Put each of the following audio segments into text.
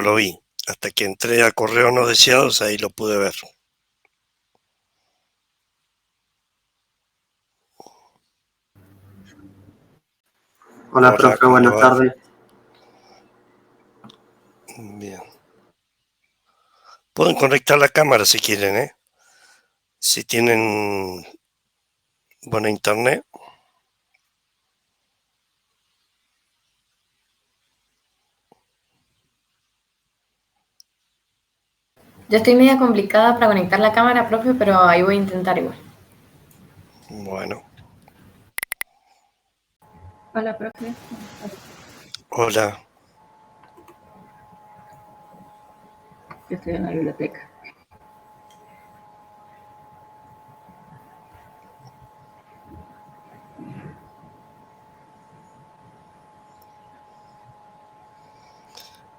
lo vi. Hasta que entré a correos no deseados, ahí lo pude ver. Hola, Hola, profe, ¿cómo le buenas va? tardes. Bien. Pueden conectar la cámara si quieren, ¿eh? Si tienen buena internet. Yo estoy media complicada para conectar la cámara, profe, pero ahí voy a intentar igual. Bueno, Hola, profe. Buenas tardes. hola. Yo estoy en la biblioteca.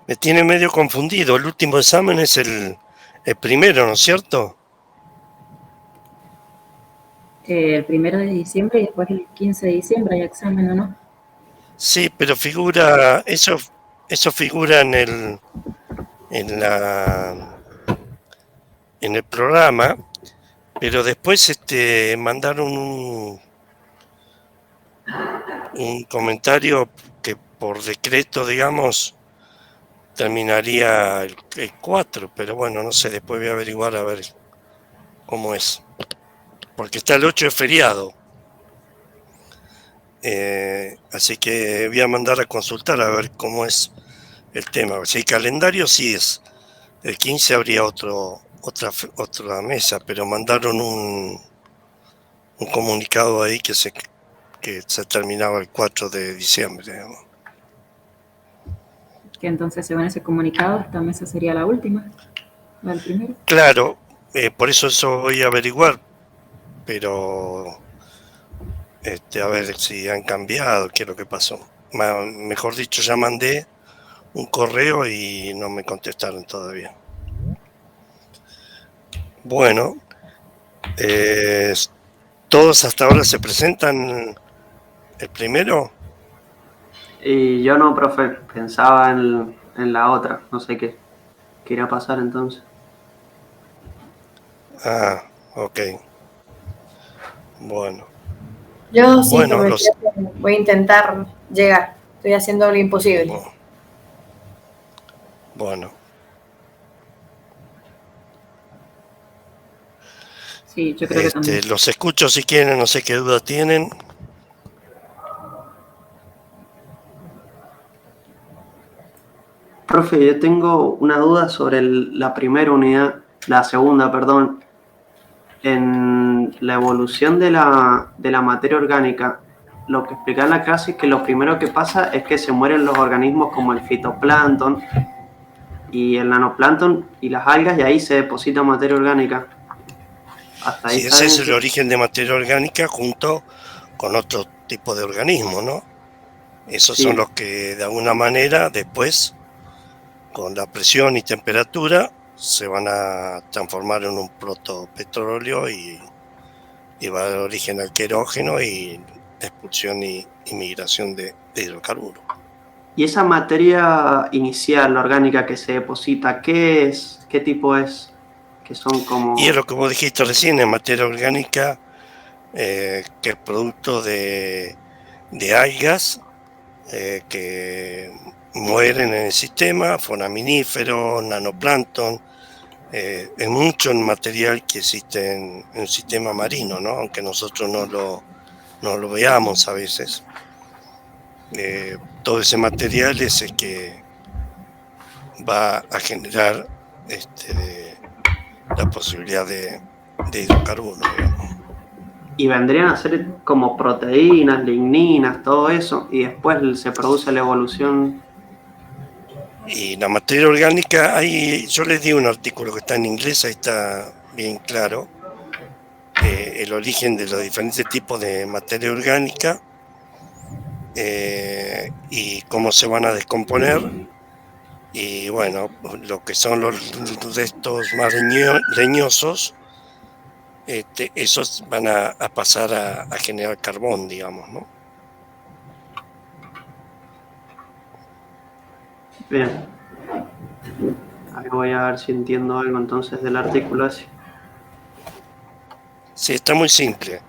Me tiene medio confundido. El último examen es el primero, ¿no es cierto? El 1 de diciembre y después el 15 de diciembre hay examen, ¿o no? Sí, pero figura, eso figura en el programa, pero después mandaron un comentario que por decreto, digamos, terminaría el 4, pero bueno, no sé, después voy a averiguar a ver cómo es. Porque está el 8 de feriado. Así que voy a mandar a consultar a ver cómo es el tema. Si hay calendario, sí es. El 15 habría otra mesa, pero mandaron un comunicado ahí que se terminaba el 4 de diciembre, digamos. Que entonces, según ese comunicado, esta mesa sería la última, la del primero. Claro, por eso voy a averiguar, pero a ver si han cambiado, qué es lo que pasó. Mejor dicho, ya mandé un correo y no me contestaron todavía. Bueno, eh, todos hasta ahora se presentan el primero. Y yo no, profe, pensaba en la otra, no sé qué irá a pasar entonces. Ah, ok. Bueno, Yo sí, bueno, profe, voy a intentar llegar. Estoy haciendo lo imposible. bueno. Sí, yo creo que también. Los escucho si quieren, no sé qué duda tienen. Profe, yo tengo una duda sobre la primera unidad, la segunda, perdón. En la evolución de la materia orgánica, lo que explica en la clase es que lo primero que pasa es que se mueren los organismos como el fitoplancton y el nanoplancton y las algas, y ahí se deposita materia orgánica. Hasta ahí Si ese saben es el eso. origen de materia orgánica junto con otro tipo de organismo, ¿no? Esos son Sí. los que de alguna manera después, con la presión y temperatura, se van a transformar en un protopetróleo y va a dar origen al querógeno y expulsión y migración de hidrocarburos. ¿Y esa materia inicial, orgánica que se deposita, qué es? ¿Qué tipo es? Que son Y es como... lo que vos dijiste recién, en materia orgánica, que es producto de algas que mueren en el sistema, foraminíferos, nanoplancton, es mucho el material que existe en el sistema marino, ¿no? Aunque nosotros no lo veamos a veces. Todo ese material es el que va a generar la posibilidad de hidrocarburos, digamos. Y vendrían a ser como proteínas, ligninas, todo eso, y después se produce la evolución. Y la materia orgánica, yo les di un artículo que está en inglés, ahí está bien claro, el origen de los diferentes tipos de materia orgánica y cómo se van a descomponer. Y bueno, lo que son los restos más leñosos, esos van a pasar a generar carbón, digamos, ¿no? Bien. Ahí voy a ver si entiendo algo entonces del artículo ese. Sí, está muy simple.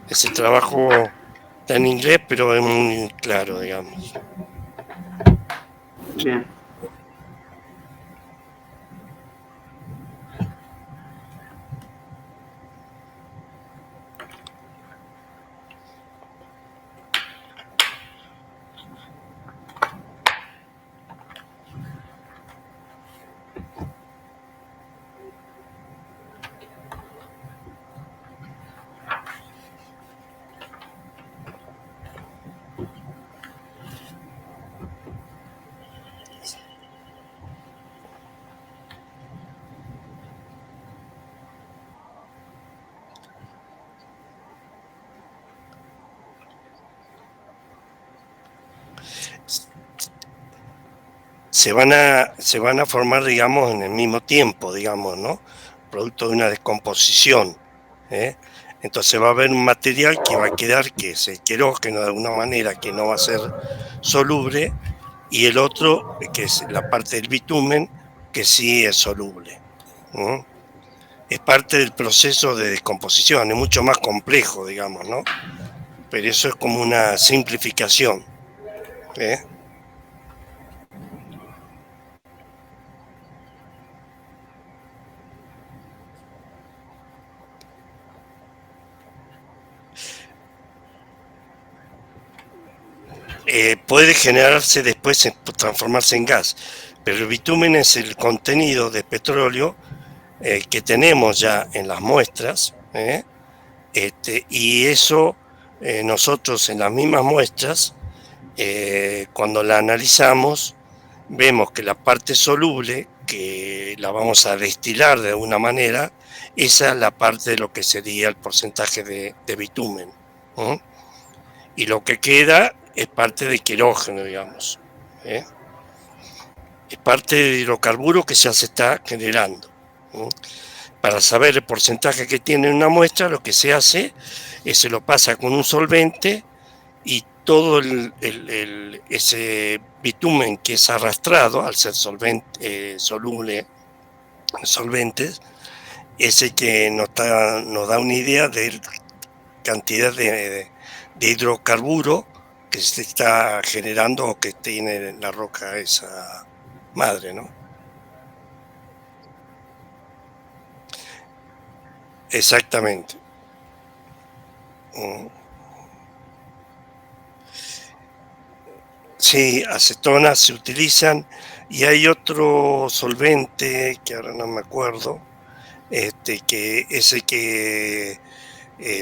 Ese trabajo está en inglés, pero es muy claro, digamos. Bien. Se van a formar, digamos, en el mismo tiempo, digamos, ¿no? Producto de una descomposición. ¿eh? Entonces va a haber un material que va a quedar, que es el querógeno de alguna manera, que no va a ser soluble, y el otro, que es la parte del bitumen, que sí es soluble. ¿no? Es parte del proceso de descomposición, es mucho más complejo, digamos, ¿no? Pero eso es como una simplificación. ¿eh? Puede generarse después, transformarse en gas, pero el bitumen es el contenido de petróleo que tenemos ya en las muestras, y eso nosotros en las mismas muestras, cuando la analizamos, vemos que la parte soluble, que la vamos a destilar de alguna manera, esa es la parte de lo que sería el porcentaje de bitumen. ¿eh? Y lo que queda es parte de querógeno, digamos. ¿eh? Es parte de hidrocarburo que ya se está generando. Para saber el porcentaje que tiene una muestra, lo que se hace es se lo pasa con un solvente y todo ese bitumen que es arrastrado al ser soluble en solventes, ese que nos da una idea de cantidad de hidrocarburo que se está generando o que tiene la roca esa madre, ¿no? Exactamente. Sí, acetonas se utilizan y hay otro solvente que ahora no me acuerdo, que es el que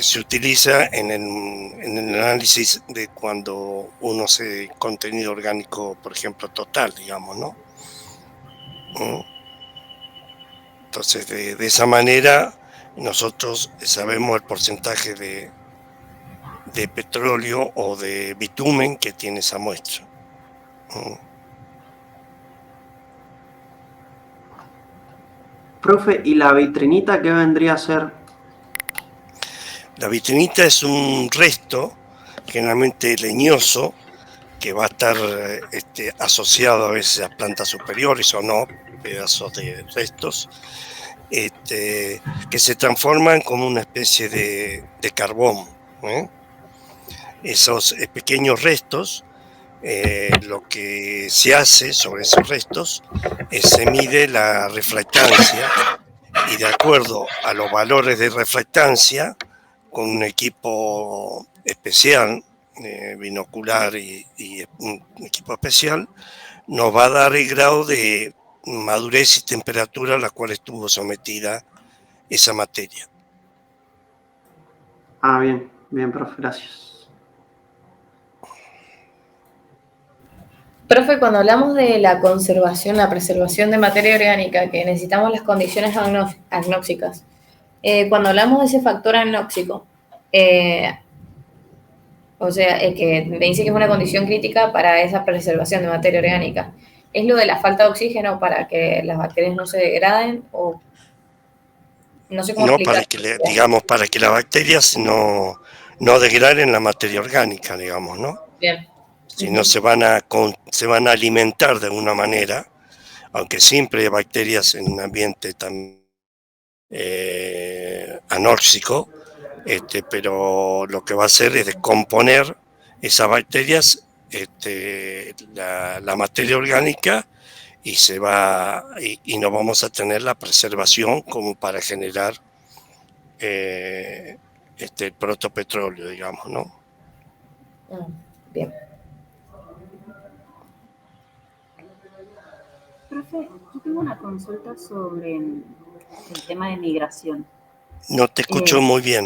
se utiliza en el análisis de cuando uno hace contenido orgánico, por ejemplo, total, digamos, ¿no? Entonces, de esa manera, nosotros sabemos el porcentaje de petróleo o de bitumen que tiene esa muestra. Profe, ¿y la vitrinita qué vendría a ser? La vitrinita es un resto, generalmente leñoso, que va a estar asociado a veces a plantas superiores o no, pedazos de restos, que se transforman como una especie de carbón. Esos pequeños restos, lo que se hace sobre esos restos es se mide la refractancia y de acuerdo a los valores de refractancia, con un equipo especial, binocular y un equipo especial, nos va a dar el grado de madurez y temperatura a la cual estuvo sometida esa materia. Ah, bien, bien, profe, gracias. Profe, cuando hablamos de la conservación, la preservación de materia orgánica, que necesitamos las condiciones agnóxicas, cuando hablamos de ese factor agnóxico, o sea, que me dice que es una condición crítica para esa preservación de materia orgánica, ¿es lo de la falta de oxígeno para que las bacterias no se degraden o no sé cómo No explicar? para que, digamos, para que las bacterias no degraden la materia orgánica, digamos, ¿no? Bien. Si no se van a alimentar de alguna manera aunque siempre hay bacterias en un ambiente tan anóxico, pero lo que va a hacer es descomponer esas bacterias, la materia orgánica, y se va y no vamos a tener la preservación como para generar el protopetróleo, digamos, ¿no? Bien. Profe, yo tengo una consulta sobre el tema de migración. No te escucho muy bien.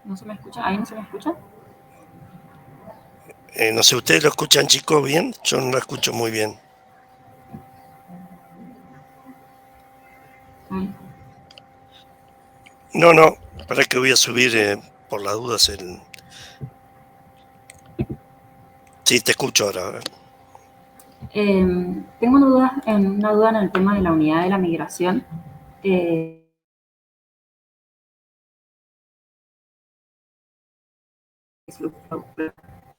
¿No se me escucha? ¿Ahí no se me escucha? No sé, ¿ustedes lo escuchan, chicos, bien? Yo no lo escucho muy bien. No, para que voy a subir por las dudas el... Sí, te escucho ahora. Tengo una duda en el tema de la unidad de la migración.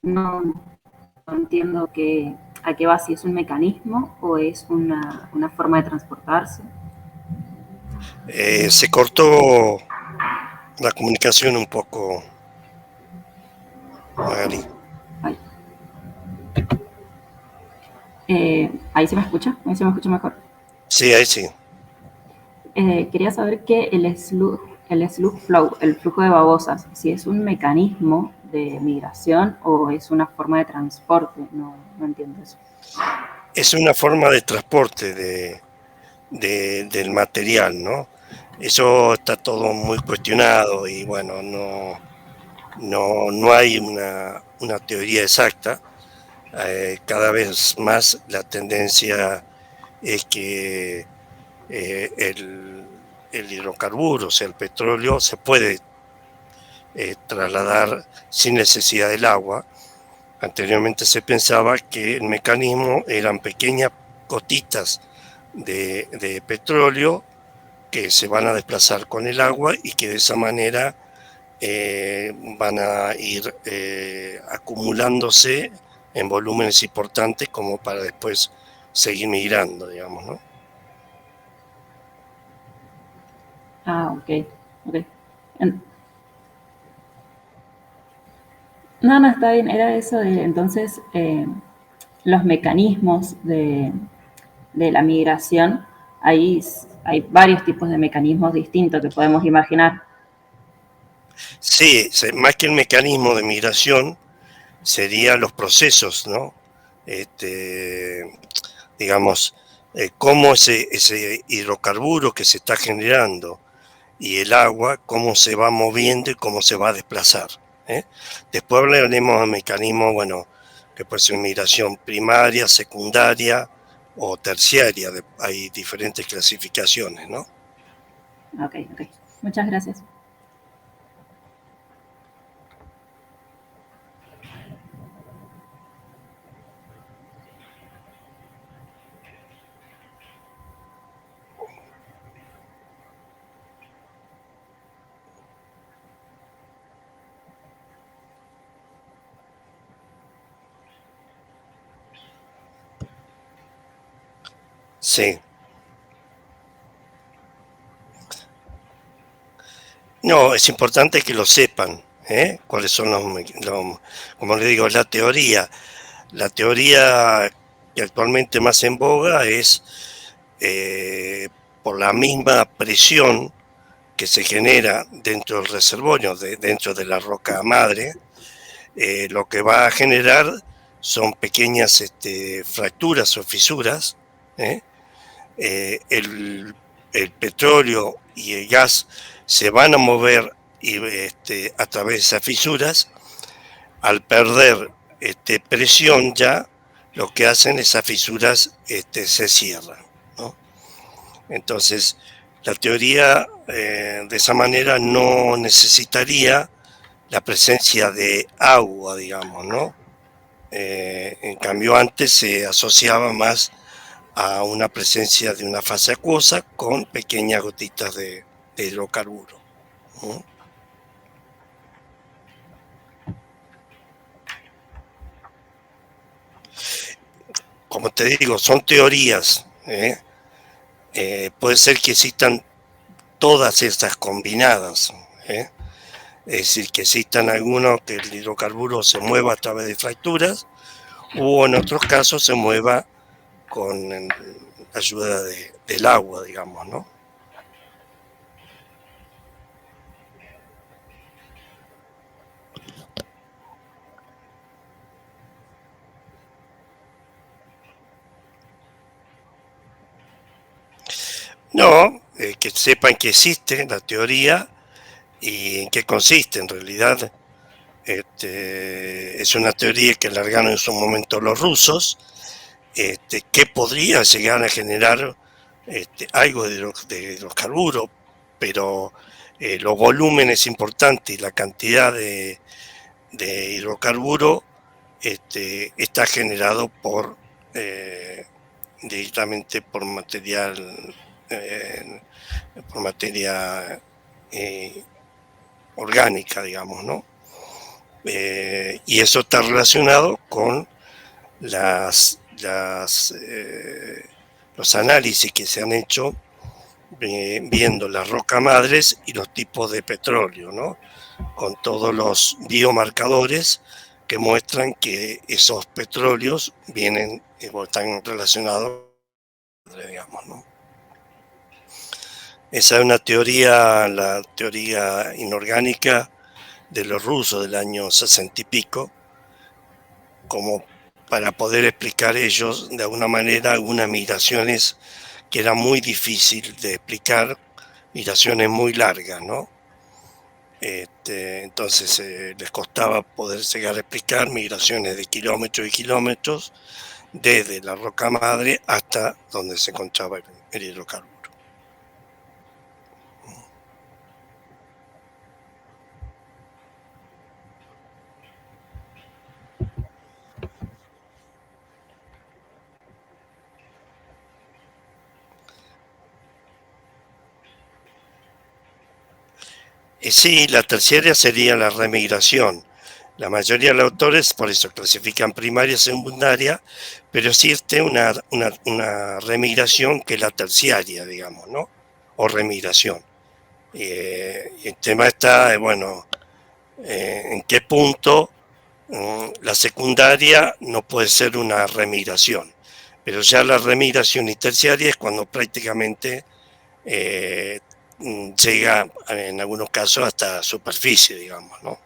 No, no entiendo a qué va, si es un mecanismo o es una forma de transportarse. Se cortó la comunicación un poco, Magali. Ay. ¿Ahí se me escucha? ¿Ahí se me escucha mejor? Sí, ahí sí. Quería saber que el slug flow, el flujo de babosas, si es un mecanismo de migración o es una forma de transporte. No entiendo eso. Es una forma de transporte del material, ¿no? Eso está todo muy cuestionado y bueno, no hay una teoría exacta. Cada vez más la tendencia es que el hidrocarburo, o sea, el petróleo, se puede trasladar sin necesidad del agua. Anteriormente se pensaba que el mecanismo eran pequeñas gotitas de petróleo que se van a desplazar con el agua y que de esa manera van a ir acumulándose en volúmenes importantes como para después seguir migrando, digamos, ¿no? Ah, ok. En- No, está bien. Era eso de entonces los mecanismos de la migración. Hay varios tipos de mecanismos distintos que podemos imaginar. Sí, más que el mecanismo de migración, serían los procesos, ¿no? Digamos, cómo ese hidrocarburo que se está generando y el agua, cómo se va moviendo y cómo se va a desplazar. Después hablaremos de mecanismos, bueno, que puede ser migración primaria, secundaria o terciaria. Hay diferentes clasificaciones, ¿no? Ok. Muchas gracias. Sí. No, es importante que lo sepan, cuáles son como le digo, la teoría. La teoría que actualmente más en boga es por la misma presión que se genera dentro del reservorio, dentro de la roca madre, lo que va a generar son pequeñas fracturas o fisuras. ¿eh? El petróleo y el gas se van a mover a través de esas fisuras. Al perder presión ya, lo que hacen esas fisuras se cierran, ¿no? Entonces, la teoría de esa manera no necesitaría la presencia de agua, digamos, ¿no? En cambio, antes se asociaba más a una presencia de una fase acuosa con pequeñas gotitas de hidrocarburo, ¿no? como te digo, son teorías. Puede ser que existan todas estas combinadas. Es decir, que existan algunos que el hidrocarburo se mueva a través de fracturas, o en otros casos se mueva con la ayuda del agua, digamos, ¿no? No, que sepan que existe la teoría y en qué consiste. En realidad, es una teoría que largaron en su momento los rusos, que podría llegar a generar algo de hidrocarburos, pero los volúmenes importantes y la cantidad de hidrocarburo está generado directamente por materia orgánica, digamos, ¿no? Y eso está relacionado con los análisis que se han hecho viendo las rocas madres y los tipos de petróleo, ¿no? Con todos los biomarcadores que muestran que esos petróleos vienen o están relacionados, digamos, ¿no? Esa es una teoría, la teoría inorgánica de los rusos del año 60 y pico, como para poder explicar ellos de alguna manera algunas migraciones que era muy difícil de explicar, migraciones muy largas, ¿no? Entonces les costaba poder llegar a explicar migraciones de kilómetros y kilómetros desde la roca madre hasta donde se encontraba el hidrocarburo. Sí, la terciaria sería la remigración. La mayoría de los autores por eso clasifican primaria y secundaria, pero existe una remigración que es la terciaria, digamos, ¿no? O remigración. El tema está, bueno, en qué punto la secundaria no puede ser una remigración, pero ya la remigración y terciaria es cuando prácticamente llega en algunos casos hasta superficie, digamos, ¿no?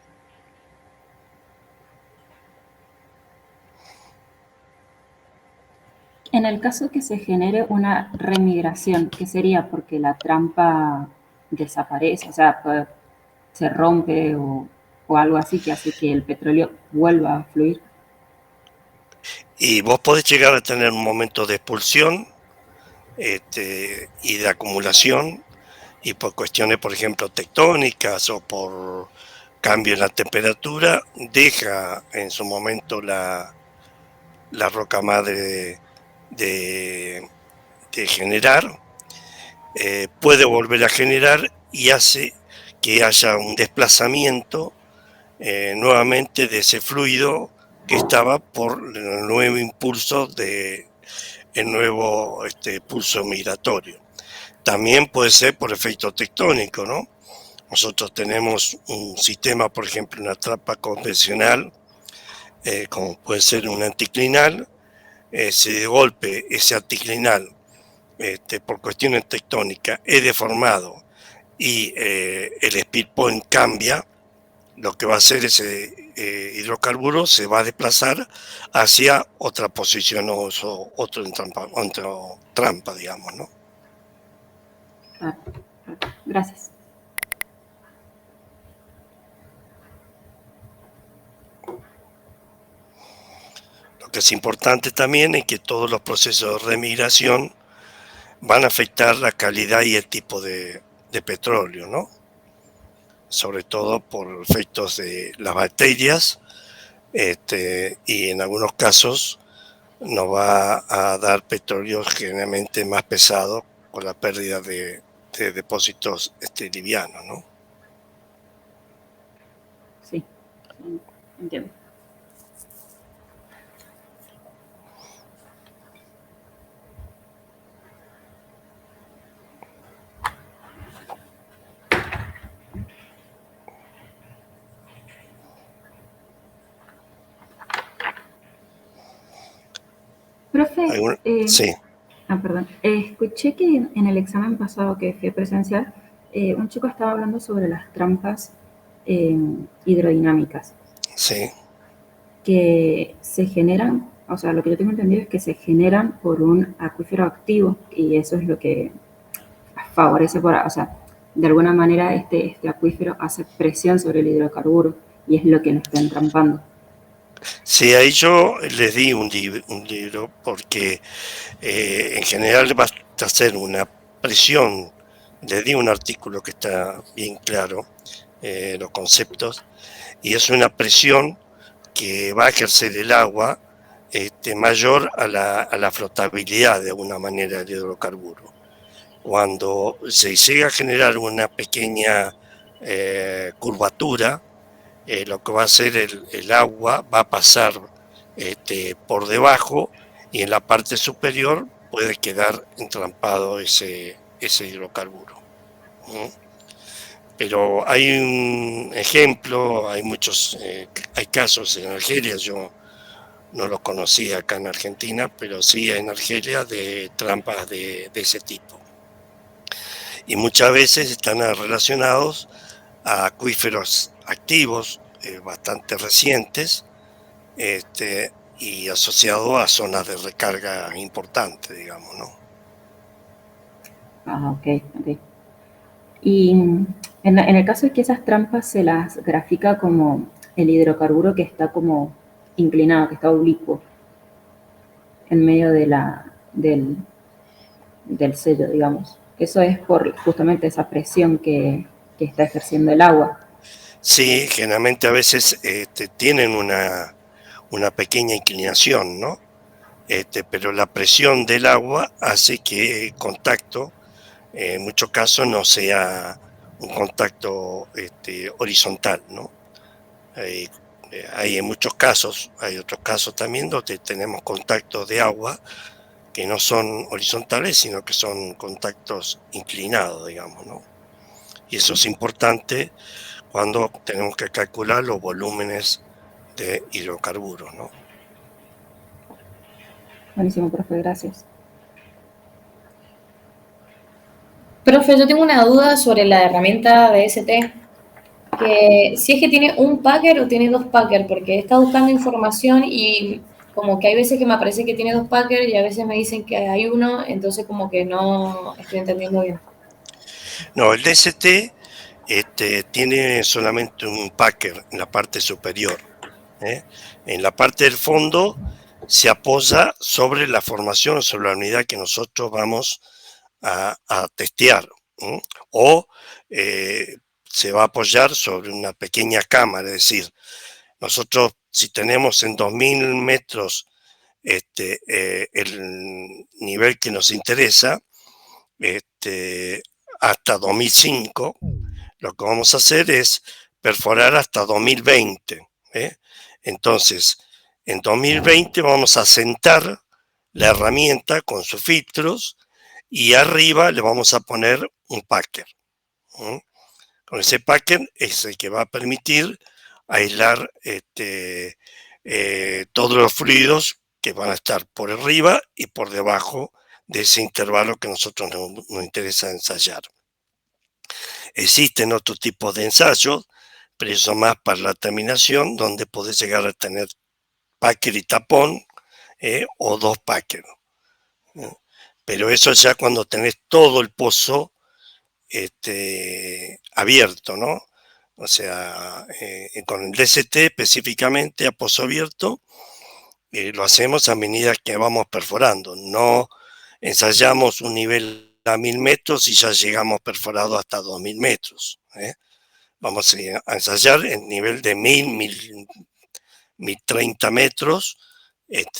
En el caso que se genere una remigración, ¿qué sería? Porque la trampa desaparece, o sea, se rompe o algo así que hace que el petróleo vuelva a fluir. Y vos podés llegar a tener un momento de expulsión y de acumulación, y por cuestiones, por ejemplo, tectónicas o por cambio en la temperatura, deja en su momento la roca madre de generar, puede volver a generar y hace que haya un desplazamiento nuevamente de ese fluido que estaba por el nuevo impulso el nuevo pulso migratorio. También puede ser por efecto tectónico, ¿no? Nosotros tenemos un sistema, por ejemplo, una trampa convencional, como puede ser un anticlinal. Si de golpe ese anticlinal, por cuestiones tectónicas, es deformado y el speed point cambia, lo que va a hacer ese hidrocarburo se va a desplazar hacia otra posición o otro trampa, digamos, ¿no? Claro, claro. Gracias. Lo que es importante también es que todos los procesos de remigración van a afectar la calidad y el tipo de petróleo, ¿no? Sobre todo por efectos de las bacterias, y en algunos casos nos va a dar petróleo generalmente más pesado con la pérdida de depósitos livianos, ¿no? Sí, entiendo. Profe, Sí, perdón. Escuché que en el examen pasado que fui presencial, un chico estaba hablando sobre las trampas hidrodinámicas sí. que se generan, o sea, lo que yo tengo entendido es que se generan por un acuífero activo y eso es lo que favorece, o sea, de alguna manera este acuífero hace presión sobre el hidrocarburo y es lo que lo está entrampando. Sí, ahí yo les di un libro porque en general basta hacer una presión. Les di un artículo que está bien claro, los conceptos, y es una presión que va a ejercer el agua mayor a la flotabilidad de alguna manera del hidrocarburo. Cuando se llega a generar una pequeña curvatura, lo que va a hacer el agua va a pasar por debajo y en la parte superior puede quedar entrampado ese hidrocarburo. ¿No? Pero hay un ejemplo, hay muchos, hay casos en Argelia, yo no los conocía acá en Argentina, pero sí en Argelia de trampas de ese tipo. Y muchas veces están relacionados a acuíferos activos bastante recientes y asociado a zonas de recarga importantes, digamos, ¿no? Ok, ok. Y en el caso de que esas trampas se las grafica como el hidrocarburo que está como inclinado, que está oblicuo, en medio del sello, digamos. Eso es por justamente esa presión que está ejerciendo el agua. Sí, generalmente a veces tienen una pequeña inclinación, ¿no? Pero la presión del agua hace que el contacto, en muchos casos, no sea un contacto horizontal, ¿no? Hay en muchos casos, hay otros casos también donde tenemos contactos de agua que no son horizontales, sino que son contactos inclinados, digamos, ¿no? Y eso es importante cuando tenemos que calcular los volúmenes de hidrocarburos, ¿no? Buenísimo, profe, gracias. Profe, yo tengo una duda sobre la herramienta de ST, que si es que tiene un packer o tiene dos packers, porque he estado buscando información y como que hay veces que me parece que tiene dos packers y a veces me dicen que hay uno, entonces como que no estoy entendiendo bien. No, el DST tiene solamente un packer en la parte superior. ¿Eh? En la parte del fondo se apoya sobre la formación, sobre la unidad que nosotros vamos a testear, ¿eh? O se va a apoyar sobre una pequeña cámara, es decir, nosotros si tenemos en 2000 metros el nivel que nos interesa, hasta 2005, lo que vamos a hacer es perforar hasta 2020. Entonces, en 2020 vamos a sentar la herramienta con sus filtros y arriba le vamos a poner un packer. Con ese packer es el que va a permitir aislar todos los fluidos que van a estar por arriba y por debajo de ese intervalo que a nosotros nos interesa ensayar. Existen otros tipos de ensayos, pero eso más para la terminación, donde podés llegar a tener packer y tapón o dos packers. Pero eso ya cuando tenés todo el pozo abierto, ¿no? O sea, con el DST específicamente a pozo abierto, lo hacemos a medida que vamos perforando. No ensayamos un nivel a 1000 metros y ya llegamos perforado hasta 2000 metros. Vamos a ensayar en nivel de 1030 metros.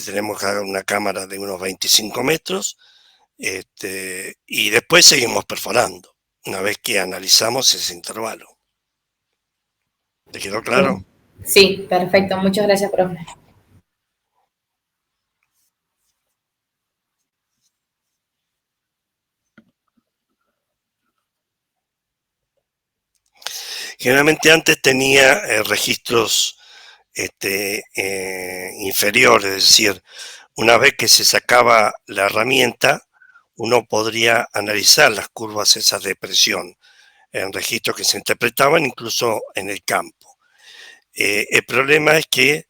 Tenemos una cámara de unos 25 metros. Y después seguimos perforando, una vez que analizamos ese intervalo. ¿Te quedó claro? Sí, perfecto. Muchas gracias, profe. Generalmente antes tenía registros inferiores, es decir, una vez que se sacaba la herramienta, uno podría analizar las curvas esas de presión en registros que se interpretaban incluso en el campo. El problema es que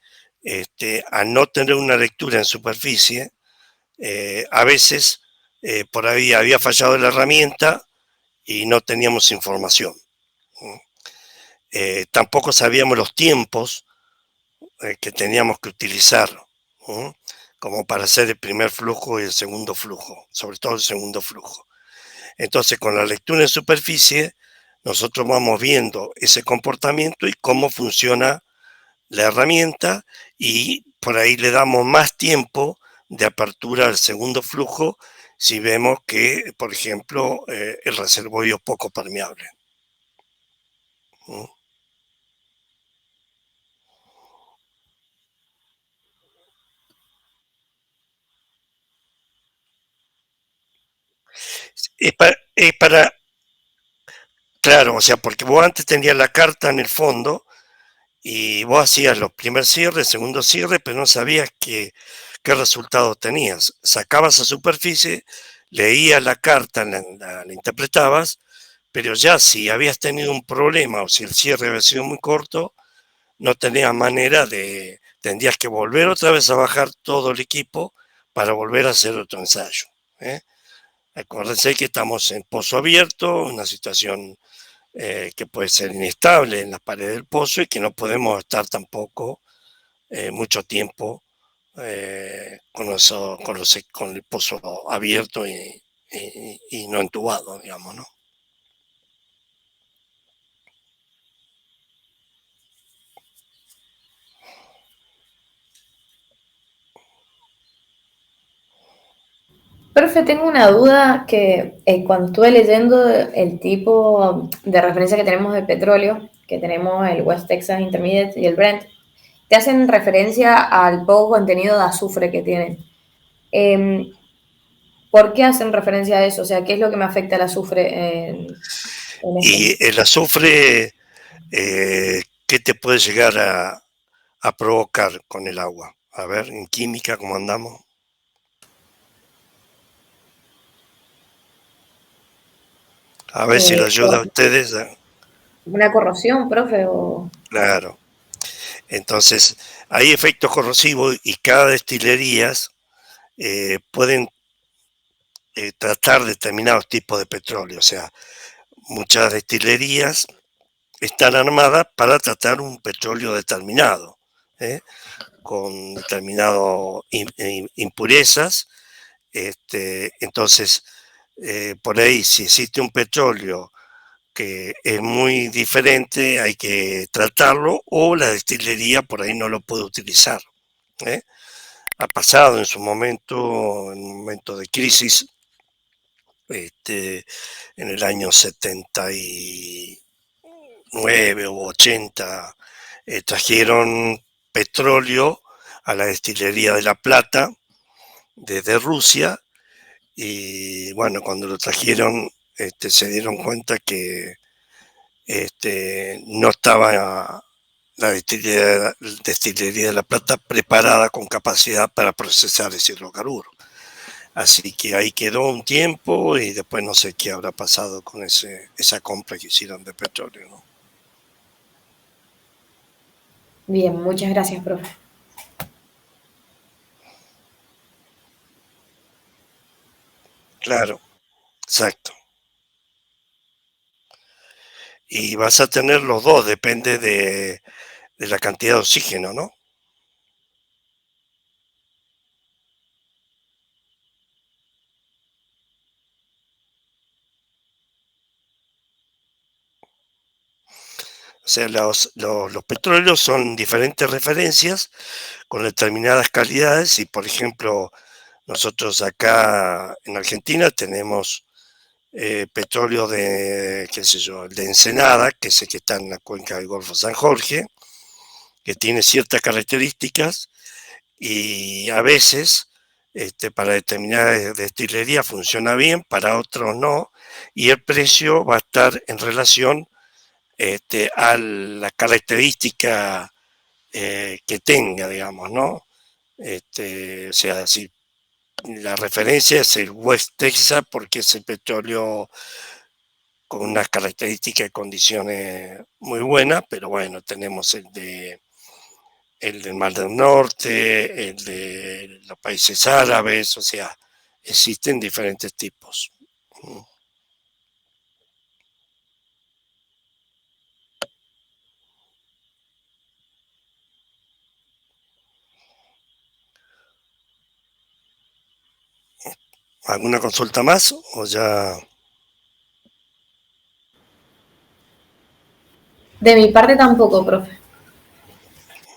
al no tener una lectura en superficie, a veces por ahí había fallado la herramienta y no teníamos información. Tampoco sabíamos los tiempos que teníamos que utilizar, como para hacer el primer flujo y el segundo flujo, sobre todo el segundo flujo. Entonces, con la lectura en superficie, nosotros vamos viendo ese comportamiento y cómo funciona la herramienta, y por ahí le damos más tiempo de apertura al segundo flujo si vemos que, por ejemplo, el reservorio es poco permeable. Es para, claro, o sea, porque vos antes tenías la carta en el fondo y vos hacías los primer cierre, segundo cierre, pero no sabías qué resultado tenías. Sacabas a superficie, leías la carta, la interpretabas, pero ya si habías tenido un problema o si el cierre había sido muy corto, no tenías manera tendrías que volver otra vez a bajar todo el equipo para volver a hacer otro ensayo. Acuérdense que estamos en pozo abierto, una situación que puede ser inestable en las paredes del pozo y que no podemos estar tampoco mucho tiempo con el pozo abierto y no entubado, digamos, ¿no? Profe, tengo una duda que cuando estuve leyendo el tipo de referencia que tenemos de petróleo, que tenemos el West Texas Intermediate y el Brent, te hacen referencia al poco contenido de azufre que tienen. ¿Por qué hacen referencia a eso? O sea, ¿qué es lo que me afecta el azufre en Y esto? el azufre, ¿qué te puede llegar a provocar con el agua? A ver, en química, ¿cómo andamos? A ver si lo ayuda a ustedes. ¿Una corrosión, profe? O... Claro. Entonces, hay efectos corrosivos y cada destilería pueden tratar determinados tipos de petróleo. O sea, muchas destilerías están armadas para tratar un petróleo determinado, con determinadas impurezas. Entonces, por ahí, si existe un petróleo que es muy diferente, hay que tratarlo, o la destilería por ahí no lo puede utilizar. Ha pasado en su momento, en un momento de crisis, en el año 79 o 80, trajeron petróleo a la destilería de La Plata desde Rusia, y bueno, cuando lo trajeron se dieron cuenta que no estaba la destilería de La Plata preparada con capacidad para procesar ese hidrocarburo. Así que ahí quedó un tiempo y después no sé qué habrá pasado con esa compra que hicieron de petróleo, ¿no? Bien, muchas gracias, profe. Claro, exacto. Y vas a tener los dos, depende de la cantidad de oxígeno, ¿no? O sea, los petróleos son diferentes referencias con determinadas calidades, y por ejemplo, nosotros acá en Argentina tenemos petróleo de, qué sé yo, el de Ensenada, que es el que está en la cuenca del Golfo San Jorge, que tiene ciertas características, y a veces para determinadas destilerías funciona bien, para otros no, y el precio va a estar en relación a la característica que tenga, digamos, ¿no? O sea, si la referencia es el West Texas porque es el petróleo con unas características y condiciones muy buenas, pero bueno, tenemos el del Mar del Norte, el de los países árabes, o sea, existen diferentes tipos. ¿Alguna consulta más o ya? De mi parte tampoco, profe.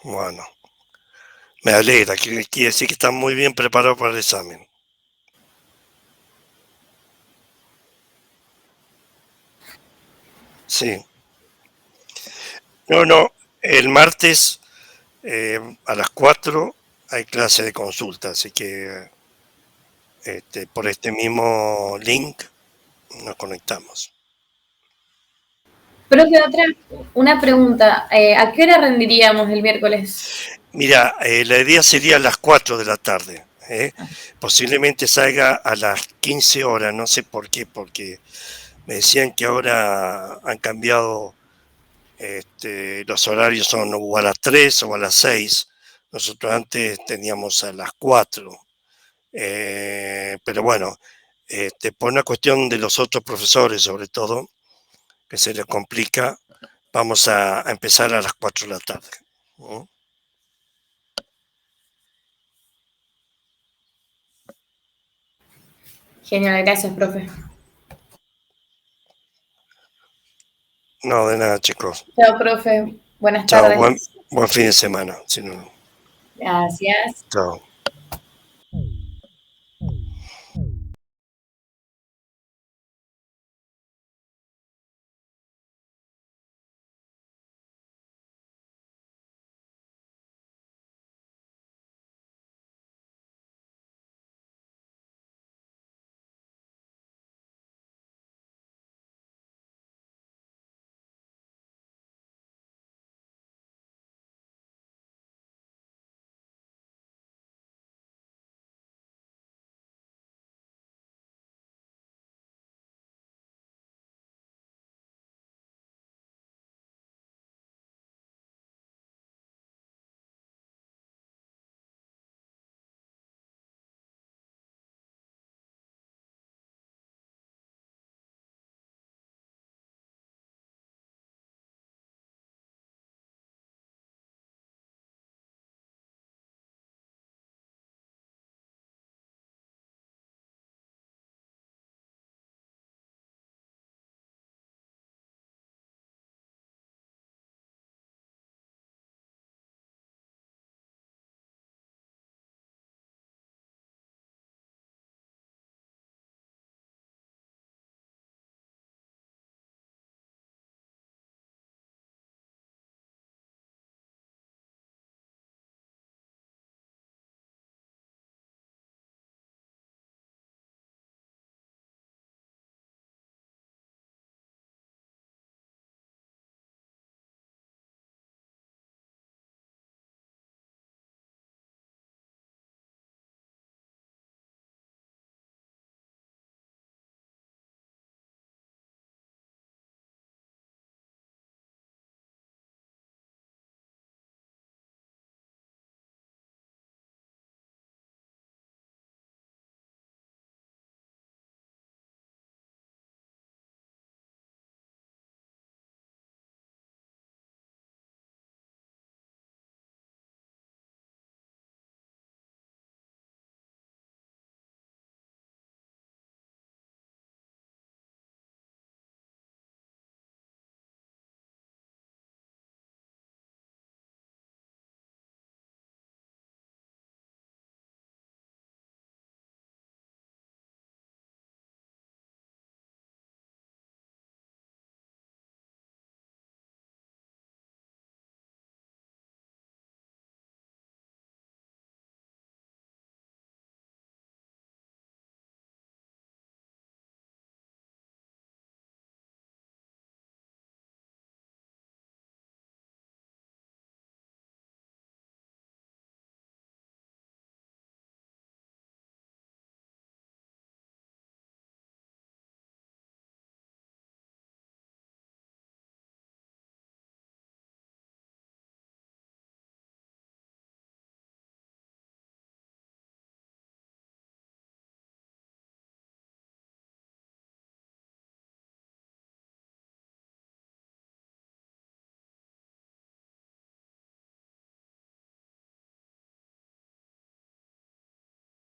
Bueno, me alegra, quiere decir que están muy bien preparados para el examen. Sí. No, el martes a las 4 hay clase de consulta, así que por este mismo link nos conectamos. Profe, una pregunta. ¿A qué hora rendiríamos el miércoles? Mira, la idea sería a las 4 de la tarde. Posiblemente salga a las 15 horas, no sé por qué, porque me decían que ahora han cambiado los horarios, son o a las 3 o a las 6. Nosotros antes teníamos a las 4. Pero bueno, por una cuestión de los otros profesores, sobre todo, que se les complica, vamos a empezar a las 4 de la tarde. ¿No? Genial, gracias, profe. No, de nada, chicos. Chao, profe. Buenas Chao, tardes. buen fin de semana. Si no, Gracias. chao.